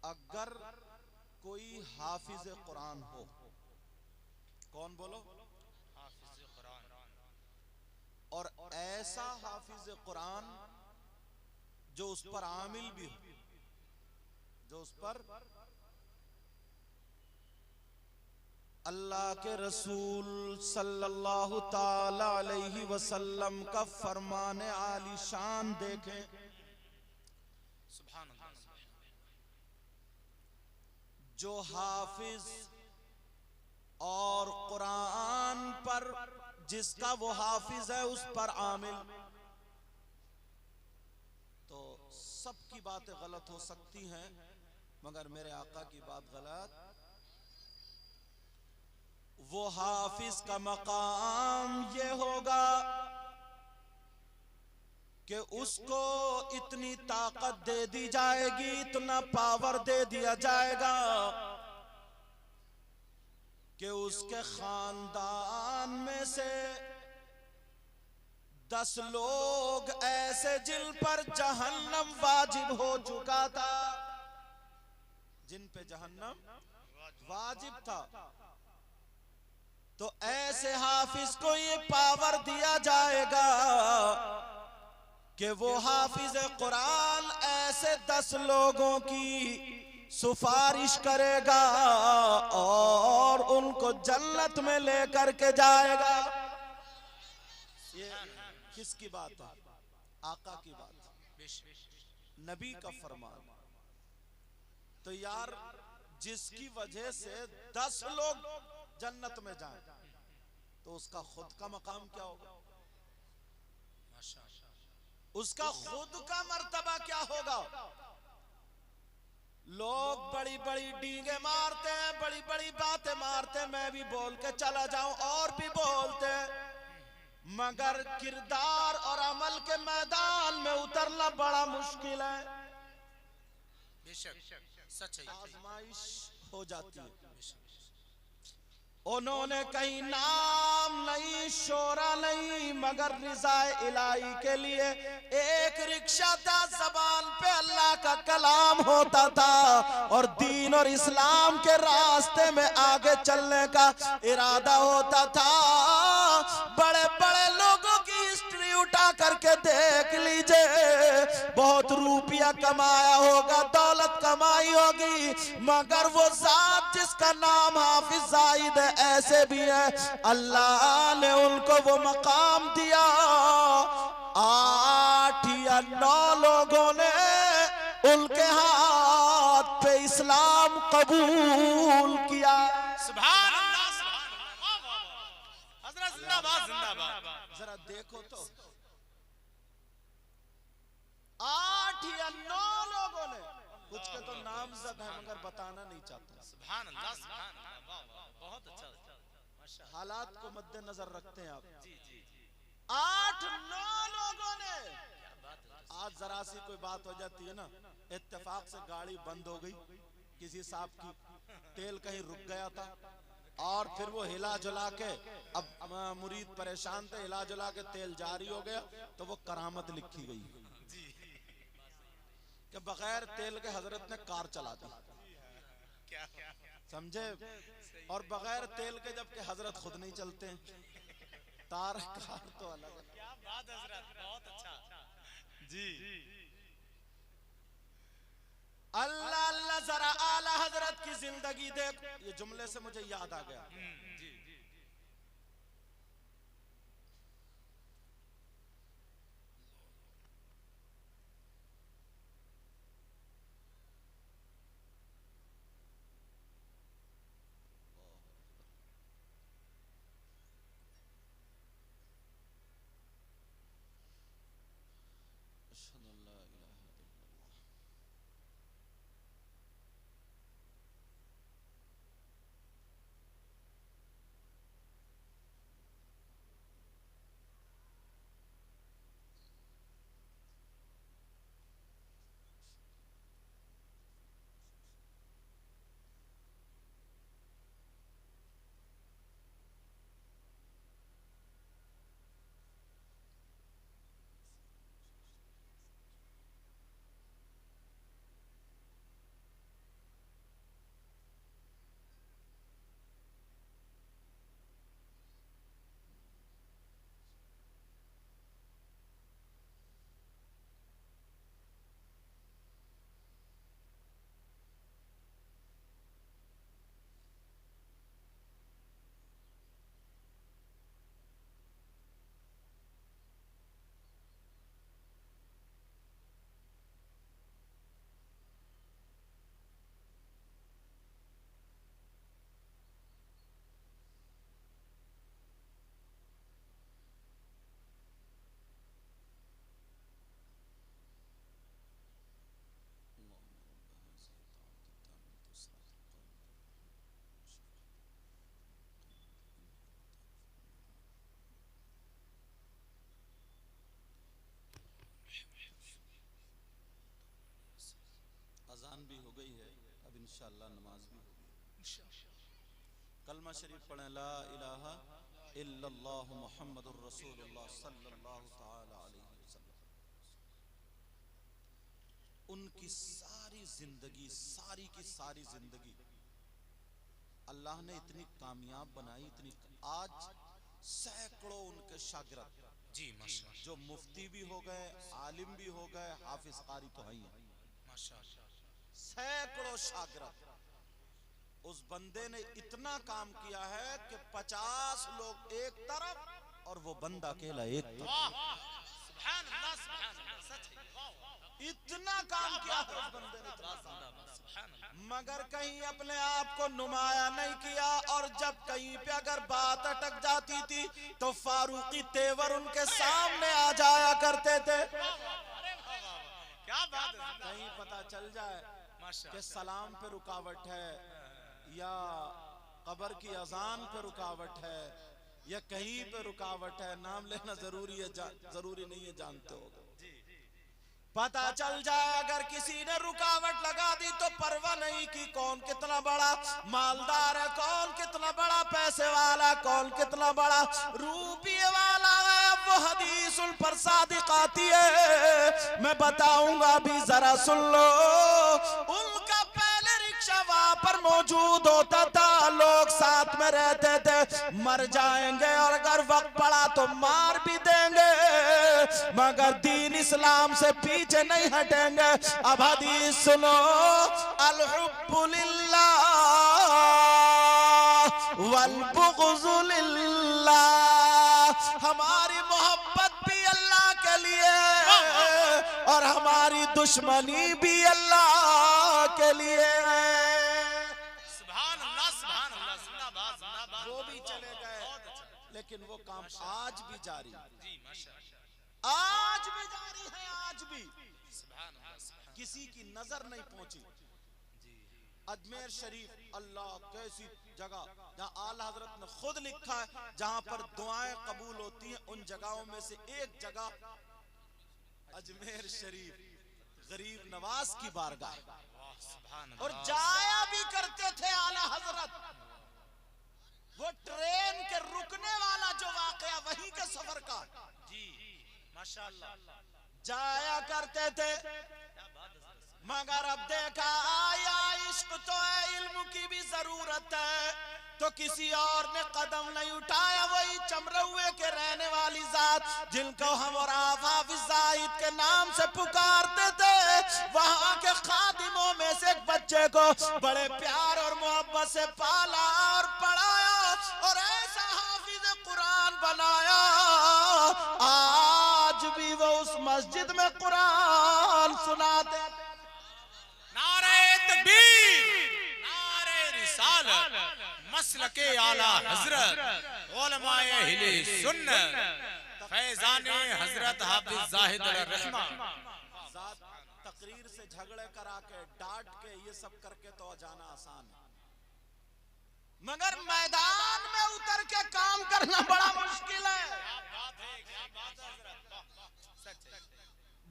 अगर कोई हाफिज कुरान हो, कौन बोलो, हाफिज कुरान, और ऐसा हाफिज कुरान जो उस पर आमिल भी हो, जो उस पर अल्लाह के रसूल सल्लल्लाहु ताला अलैहि वसल्लम का फरमाने आली शान देखें, सुभान अल्लाह, जो हाफिज और कुरान पर जिसका वो हाफिज है उस पर आमिल, तो सबकी बातें गलत हो सकती हैं मगर मेरे आका की बात गलत। वो हाफिज का मकाम ये होगा कि उसको इतनी ताकत दे दी जाएगी, इतना पावर दे दिया जाएगा कि उसके खानदान में से 10 लोग ऐसे जिन पर जहन्नम वाजिब हो चुका था, जिन पे जहन्नम वाजिब था, तो ऐसे हाफिज को ये पावर दिया जाएगा कि वो हाफिज कुरान ऐसे 10 लोगों की सिफारिश करेगा और उनको जन्नत में लेकर के जाएगा। ये किसकी बात है? आका की बात, नबी का फरमान। तो यार जिसकी वजह से 10 लोग जन्नत में जाएं, तो उसका खुद का मकाम क्या होगा? उसका खुद का मर्तबा क्या होगा? लोग बड़ी बड़ी डींगे मारते हैं, बड़ी बड़ी बातें मारते हैं, मैं भी बोल के चला जाऊं और भी बोलते हैं, मगर किरदार और अमल के मैदान में उतरना बड़ा मुश्किल है। बेशक सच है, आजमाइश हो जाती है। उन्होंने कहीं नाम नहीं, शोरा नहीं, मगर रिज़ाए इलाही के लिए एक रिक्शा था, जबान पे अल्लाह का कलाम होता था और दीन और इस्लाम के रास्ते में आगे चलने का इरादा होता था। बड़े बड़े लोगों की हिस्ट्री उठा करके देख लीजिए, बहुत रुपया कमाया होगा, दौलत कमाई होगी, मगर वो जात जिसका नाम हाफिज जाहिद है, ऐसे भी है, अल्लाह ने उनको वो मकाम दिया। 8 या 9 लोगों ने उनके हाथ पे इस्लाम कबूल किया। सुभान अल्लाह, हजरत जिंदाबाद जिंदाबाद। जरा देखो तो 8 या 9 लोगों ने, कुछ के तो नामजद है मगर बताना नहीं चाहता। सुभान अल्लाह, सुभान अल्लाह, बहुत अच्छा, माशाअल्लाह। हालात को मद्देनजर रखते हैं आप। जी जी जी, 8-9 लोगों ने। क्या बात है। आज जरा सी कोई बात हो जाती है ना, इत्तेफाक से गाड़ी बंद हो गई किसी साहब की, तेल कहीं रुक गया था और फिर वो हिला जुला के, अब मुरीद परेशान थे, हिला जुला के तेल जारी हो गया, तो वो करामत लिखी गई कि बगैर तेल के हजरत ने कार चला दी, क्या समझे? और बगैर तेल के जबकि हजरत खुद नहीं चलते हैं, तार कार तो अलग है। क्या बात हजरत, बहुत अच्छा जी। अल्लाह अल्लाह, जरा आला हजरत की जिंदगी देख। ये जुमले से मुझे याद आ गया, जी इंशाअल्लाह नमाज भी होगी। कलमा शरीफ पढ़ें, ला इलाहा इल्लल्लाह मुहम्मदुर रसूलुल्लाह सल्लल्लाहु ताला अलैहि वसल्लम। उनकी सारी जिंदगी, सारी की सारी जिंदगी अल्लाह ने इतनी कामयाब बनाई, इतनी आज सैकड़ों उनके शागिर्द जी माशाअल्लाह, जो मुफ्ती भी हो गए, आलिम भी हो गए, हाफिज कारी तो है माशाअल्लाह। सैकड़ों शागिर्द। उस बंदे ने इतना काम किया है कि 50 लोग एक तरफ और वो बंदा अकेला एक तरफ। सुभान अल्लाह, सुभान अल्लाह, सच है। इतना काम किया है उस बंदे ने, सुभान अल्लाह। मगर कहीं अपने आप को नुमाया नहीं किया। और जब कहीं पे अगर बात अटक जाती थी तो फारूकी तेवर उनके सामने आ जाया करते थे। क्या बात है, कहीं पता चल जाए कि सलाम पे रुकावट है या कब्र की अजान पे रुकावट है या कहीं पे रुकावट है, नाम लेना जरूरी है, जरूरी नहीं है, जानते हो। पता चल जाए अगर किसी ने रुकावट लगा दी तो परवाह नहीं की कौन कितना बड़ा मालदार है, कौन कितना बड़ा पैसे वाला, कौन कितना बड़ा रूपये वाला है। अब वो हदीस उन पर सादिक आती है, मैं बताऊंगा भी, जरा सुन लो। उनका पहले रिक्शा वहां पर मौजूद होता था, लोग साथ में रहते थे, मर जाएंगे और अगर वक्त पड़ा तो मार भी देंगे, मगर दीन इस्लाम से पीछे नहीं हटेंगे। अब हदीस सुनो, अल हुब्बु लिल्लाह वल बुग़्ज़ु लिल्लाह। हमारी मोहब्बत भी अल्लाह के लिए और हमारी दुश्मनी भी अल्लाह के लिए है। सुभान अल्लाह, सुभान अल्लाह, जिंदाबाद जिंदाबाद। वो भी चले गए, लेकिन वो काम आज भी जारी है, जी माशाअल्लाह, आज भी जारी है, आज भी सुभान अल्लाह, सुभान किसी की नजर नहीं पहुंची। अजमेर शरीफ, अल्लाह कैसी जगह जहाँ आला हजरत ने खुद लिखा है जहाँ पर दुआएं कबूल होती हैं, उन जगहों में से एक जगह अजमेर शरीफ, गरीब नवाज की बारगाह। सुभान और अल्लाह। जाया भी करते थे आला हजरत। वो ट्रेन के रुकने वाला जो वाकया वहीं के सफर का, जी माशाअल्लाह, जाया करते थे। क्या बात है। मगर अब देखा आया इश्क तो है, इल्म की भी जरूरत है, तो किसी और ने कदम नहीं उठाया। वही चमरौए के रहने वाली जात जिनको हम और आप हाफिज जाहिद के नाम से पुकारते थे, वहां के खादिमों में से एक बच्चे को बड़े प्यार और मोहब्बत से पाला और पढ़ाया और ऐसा हाफिज कुरान बनाया। आज भी वो उस मस्जिद में कुरान सुनाते। नारे तकबीर, नारे रिसालत, मसलके आला हजरत, उलमाए अहले सुन्नत, फैजाने हजरत हाफिज जाहिद अलरहमान। तकरीर से झगड़े करा के, डांट के, ये सब करके तो जाना आसान है, मगर मैदान में उतर के काम करना बड़ा मुश्किल है।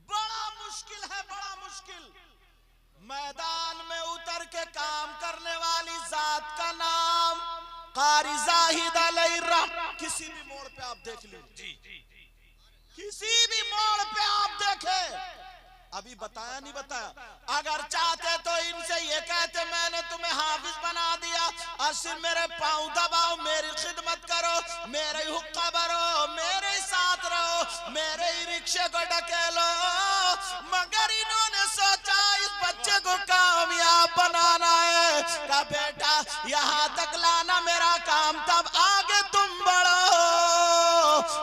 बड़ा मुश्किल है, बड़ा मुश्किल। मैदान में उतर के काम करने वाली जात का नाम कारी जाहिद अलैहिर्रहम। किसी भी मोड़ पे आप देख लीजिए, किसी भी मोड़ पे आप देखें, अभी बताया नहीं बताया, अगर चाहते तो इनसे ये कहते मैंने तुम्हें हाफिज बना दिया और सिर्फ मेरे पांव दबाओ, मेरी खिदमत करो, मेरे ही हुक्का भरो, मेरे ही साथ रहो, मेरे ही रिक्शे को ढकेलो। मगर इन्होंने सोचा इस बच्चे को कामयाब बनाना है, का बेटा यहाँ तक लाना मेरा काम, तब आगे तुम बढ़ो।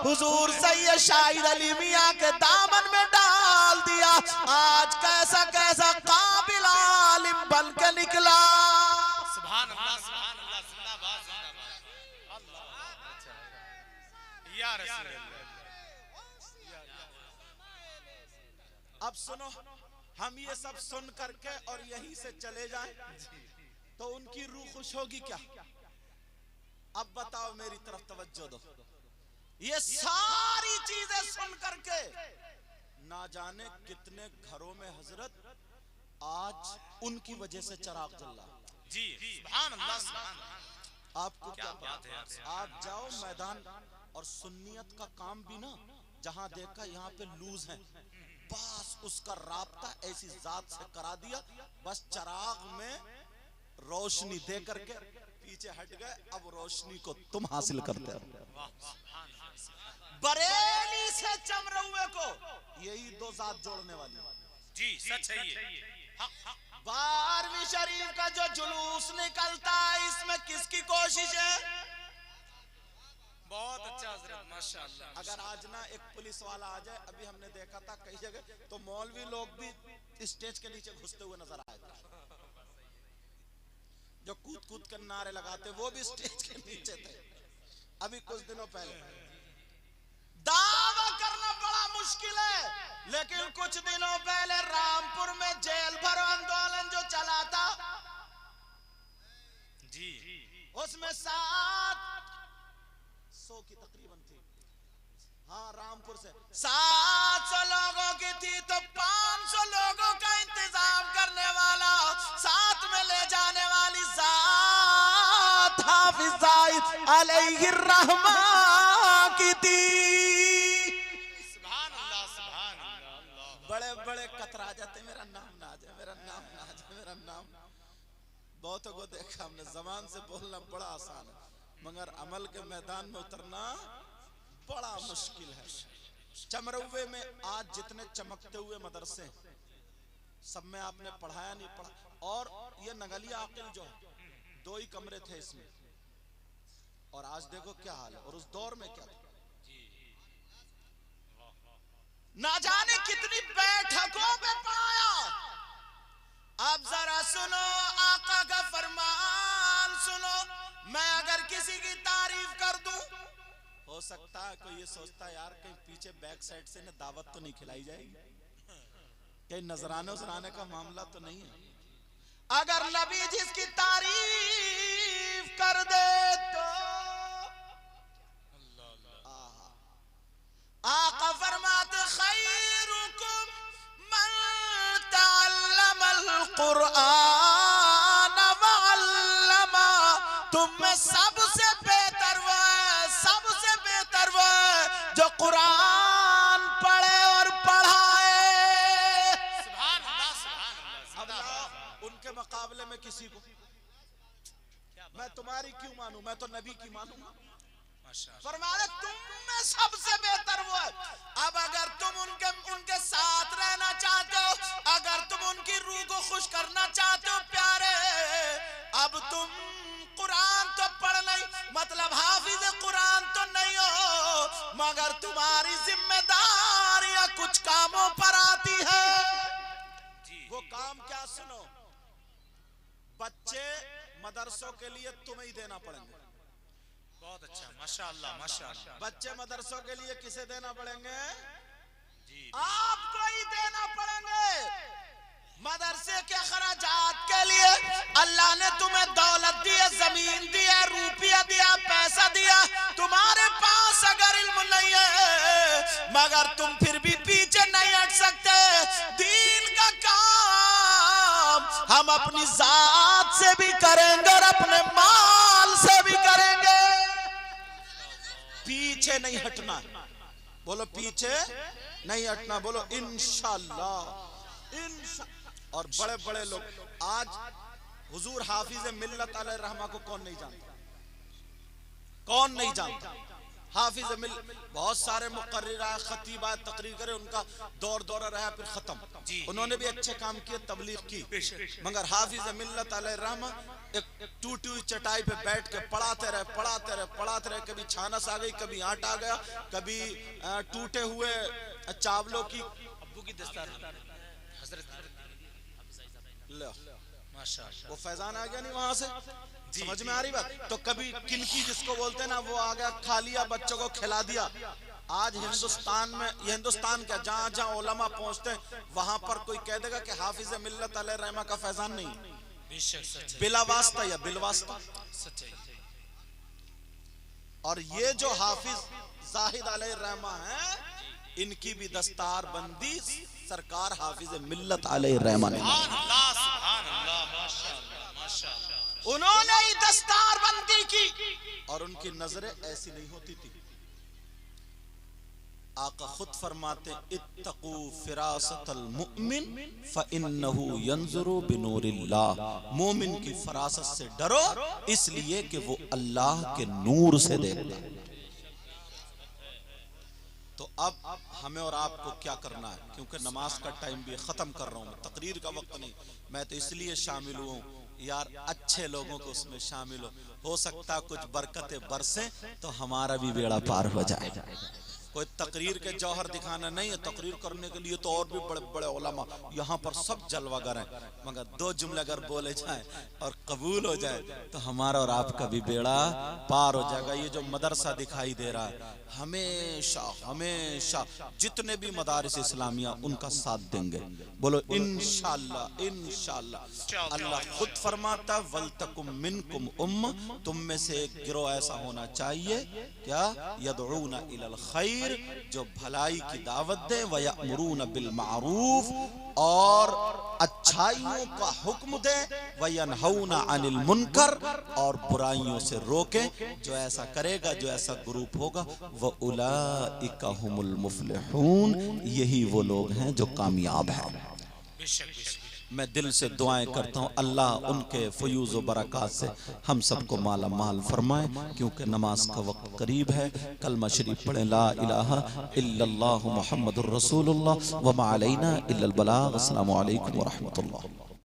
हुजूर सैयद शाहिद अली मियां के दामन में डाल दिया। आज कैसा कैसा काबिल आलिम बन के निकला। सुभान अल्लाह, सुभान अल्लाह, जिंदाबाद जिंदाबाद। अल्लाह या रसूल अल्लाह। अब सुनो, हम ये सब सुन करके और यहीं से चले जाएं तो उनकी रूह खुश होगी क्या? अब बताओ, मेरी तरफ तवज्जो दो। ये सारी चीजें सुन करके ना जाने कितने घरों में हजरत आज उनकी वजह से चिराग जल रहा। जी सुभान अल्लाह सुभान अल्लाह। आपको क्या बात है पता, आप जाओ मैदान और सुन्नियत का काम भी ना जहां देखा यहाँ पे लूज है, बस उसका राब्ता ऐसी जात से करा दिया, बस चिराग में रोशनी दे करके पीछे हट गए, अब रोशनी को तुम हासिल करते हो। बरेली से चमरौए को यही दो जात जोड़ने वाली। जी सच है ये। 12वीं शरीफ का जो जुलूस निकलता है, इसमें किसकी कोशिश है? बहुत अच्छा हजरत माशाअल्लाह। अगर आज ना एक पुलिस वाला आ जाए, अभी हमने देखा था कई जगह, तो मौलवी लोग भी स्टेज के नीचे घुसते हुए नजर आए थे। जो कूद कूद कर नारे लगाते वो भी स्टेज के नीचे थे। अभी कुछ दिनों पहले दावा करना बड़ा मुश्किल है, लेकिन कुछ दिनों पहले रामपुर में जेल भरो आंदोलन जो चला था, जी उसमें 700 की तकरीबन थी। हाँ, रामपुर से 700 लोगों की थी, तो 500 लोगों का इंतजाम करने वाला, साथ में ले जाने वाली जात हाफिज जाहिद अलैहिर्रहमा की थी। सुभान अल्लाह सुभान अल्लाह। बड़े बड़े कतरा जाते, मेरा नाम ना आ जाए, मेरा नाम ना आ जाए, मेरा नाम। बहुतों को देखा हमने, जबान से बोलना बड़ा आसान है, मगर अमल के मैदान में उतरना बड़ा मुश्किल है। चमरौए में आज जितने चमकते हुए मदरसे, सब में आपने पढ़ाया नहीं पढ़ा। और ये नगलिया आकिल जो है, 2 ही कमरे थे इसमें, और आज देखो क्या हाल है। और उस दौर में क्या था, ना जाने कितनी बैठकों पे पढ़ाया। अब जरा सुनो आका का फरमान सुनो। मैं अगर किसी की तारीफ कर दूं, हो सकता है कोई ये सोचता है यार कहीं पीछे बैक साइड से ना दावत तो नहीं खिलाई जाएगी, कहीं नजराने उजराने का मामला तो नहीं है। अगर नबी जिसकी तारीफ कर दे तो आका फरमाते खैरुकुम मन तअल्लमल कुरआन व अल्लमा। तुम में सबसे बेहतर वो है, सबसे बेहतर वो है जो कुरान पढ़े और पढ़ाए। सुभान अल्लाह सुभान अल्लाह। अब उनके मुकाबले में किसी को मैं तुम्हारी क्यों मानूं, मैं तो नबी की मानूंगा। फरमाया तुम में सबसे बेहतर वो है। अब अगर तुम उनके साथ रहना चाहते हो, अगर तुम उनकी रूह को खुश करना चाहते हो प्यारे, अब तुम कुरान तो पढ़ नहीं, मतलब हाफिज कुरान तो नहीं हो, मगर तुम्हारी जिम्मेदारियां कुछ कामों पर आती है। वो काम क्या सुनो, बच्चे मदरसों के लिए तुम्हें ही देना पड़ेंगे। बहुत अच्छा माशाअल्लाह माशाअल्लाह। बच्चे मदरसों के लिए किसे देना पड़ेंगे? जी आपको ही देना पड़ेंगे। मदरसे के खराजात के लिए अल्लाह ने तुम्हें दौलत दी है, जमीन दी है, रुपया दिया, पैसा दिया। तुम्हारे पास अगर इल्म नहीं है, मगर तुम फिर भी पीछे नहीं हट सकते। दीन का काम हम अपनी जात से भी करेंगे और अपने माल से भी करेंगे। पीछे नहीं हटना, बोलो पीछे नहीं हटना, बोलो इंशाअल्लाह। और बड़े बड़े लोग आज हुजूर हाफिज मिल्लत अलैहिर्रहमा को कौन नहीं जानता, कौन नहीं जानता। हाफिज मिल्लत बहुत सारे मुकर्रिर आए, खतीब आए, तकरीर करे, उनका दौर दौरा रहा फिर खत्म। उन्होंने भी अच्छे काम किए, तबलीग की, मगर हाफिज मिल्लत अलैहिर्रहमा एक टूटी हुई चटाई पे बैठ के पढ़ाते रहे, पढ़ाते रहे, पढ़ाते रहे। कभी छानस आ गई, कभी आटा आ गया, कभी टूटे हुए चावलों की अब्बू की दस्तार हजरत माशाअल्लाह, वो फैजान आ गया नहीं वहां से, समझ में आ रही बात। तो कभी किनकी जिसको बोलते ना, वो आ गया, खा लिया, बच्चों को खिला दिया। आज हिंदुस्तान में, ये हिंदुस्तान क्या, जहां जहां उलमा पहुंचते हैं वहां पर कोई कह देगा कि हाफिज मिल्लत अलैहिर्रहमा का फैजान नहीं, बिला वास्ता या बिल वास्ता। और ये जो हाफिज जाहिद अलैहिर्रहमा है, इनकी भी दस्तार बंदी सरकार हाफिज मिल्लत अलैहिर्रहमान ने, उन्होंने ही दस्तार बंदी की और उनकी नजरें ऐसी नहीं होती थी। आका खुद फरमाते इत्तकू फिरासतल मुमिन फइन्नहु यंजुरु बिनूरिल्लाह, मोमिन की फरासत से डरो इसलिए कि वो अल्लाह के नूर से देखता। तो अब हमें और आपको क्या करना है, क्योंकि नमाज का टाइम भी खत्म कर रहा हूं, तकरीर का वक्त नहीं, मैं तो इसलिए शामिल हुआ हूं यार अच्छे लोगों को उसमें शामिल हो सकता कुछ बरकतें बरसे तो हमारा भी बेड़ा पार हो जाए। कोई तकरीर के जौहर दिखाना नहीं है, तकरीर करने के लिए तो और भी बड़े बड़े उलमा यहाँ पर सब जलवागर हैं, मगर दो जुमले अगर बोले जाए और कबूल हो जाए तो हमारा और आपका भी बेड़ा पार हो जाएगा। ये जो मदरसा दिखाई दे रहा है हमेशा हमेशा जितने भी मदारिस इस्लामिया उनका साथ देंगे, बोलो इंशाअल्लाह इंशाअल्लाह। अल्लाह खुद फरमाता वलतकुम मिनकुम उम्मा, तुम में से एक गिरोह ऐसा होना चाहिए क्या यदऊना इलल खैर, जो भलाई की दावत दे, व यअमुरूना बिल मारूफ, और अच्छाइयों का हुक्म दे, व यनहौना अनिल मुनकर, और बुराइयों से रोके। जो ऐसा करेगा, जो ऐसा ग्रुप होगा, व उलाइका हुमुल मुफलिहून, यही वो लोग हैं जो कामयाब हैं। मैं दिल से दुआएं करता हूँ अल्लाह उनके फयूज़ व बरक़ात से हम सबको माला माल फरमाए, क्योंकि नमाज का वक्त करीब है। कलमा शरीफ पढ़ें, ला इलाहा इल्लल्लाहु मुहम्मदुर रसूलुल्लाह व मा अलैना इल्लल बलाग। अस्सलामु अलैकुम व रहमतुल्लाह।